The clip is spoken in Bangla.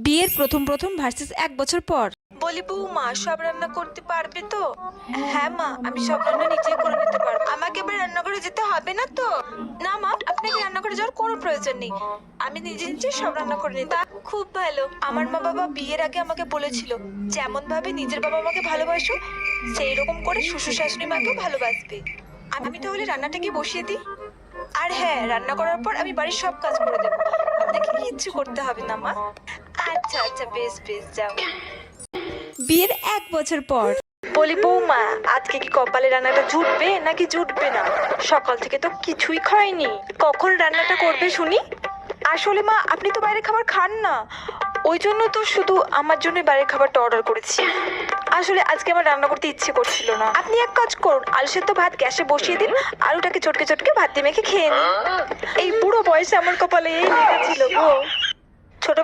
বিয়ের প্রথম প্রথম ভার্সেস 1 বছর পর। বলি বৌমা, সব রান্না করতে পারবে তো? হ্যাঁ মা, আমি সব রান্না নিজেই করে নিতে পারবো। আমাকে এবার রান্নাঘরে যেতে হবে না তো? না মা, আপনাকে রান্নাঘরে যাওয়ার কোনো প্রয়োজন নেই। আমি নিজে নিজে সব রান্না করে নিতে। বাহ, খুব ভালো। আমার মা বাবা বিয়ের আগে আমাকে বলেছিল, যেমন ভাবে নিজের বাবা মাকে ভালোবাসো সেই রকম করে শ্বশুর শাশুড়ি মাকেও ভালোবাসবে। আমি তাহলে রান্নাটাকে বসিয়ে দিই। আর হ্যাঁ, রান্না করার পর আমি বাড়ির সব কাজ করে দেবো। আপনাকে কিচ্ছু করতে হবে না মা। আচ্ছা আচ্ছা, বেশ বেশ, যাও। বিয়ের 1 বছর পর। বলি বৌমা, আজকে কি কপালে রান্নাটা জুটবে নাকি জুটবে না? সকাল থেকে তো কিছুই খাইনি। কখন রান্নাটা করবে শুনি? আসলে মা, আপনি তো বাইরের খাবার খান না, ওই জন্য তো শুধু আমার জন্য বাইরের খাবারটা অর্ডার করেছি। আসলে আজকে আমার রান্না করতে ইচ্ছে করছিল না। আপনি এক কাজ করুন, আলু সেদ্ধ ভাত গ্যাসে বসিয়ে দিন, আলুটাকে চটকে চটকে ভাত দিয়ে মেখে খেয়ে নিন। এই বুড়ো বয়সে আমার কপালে এই লেগেছিল গো। ছোট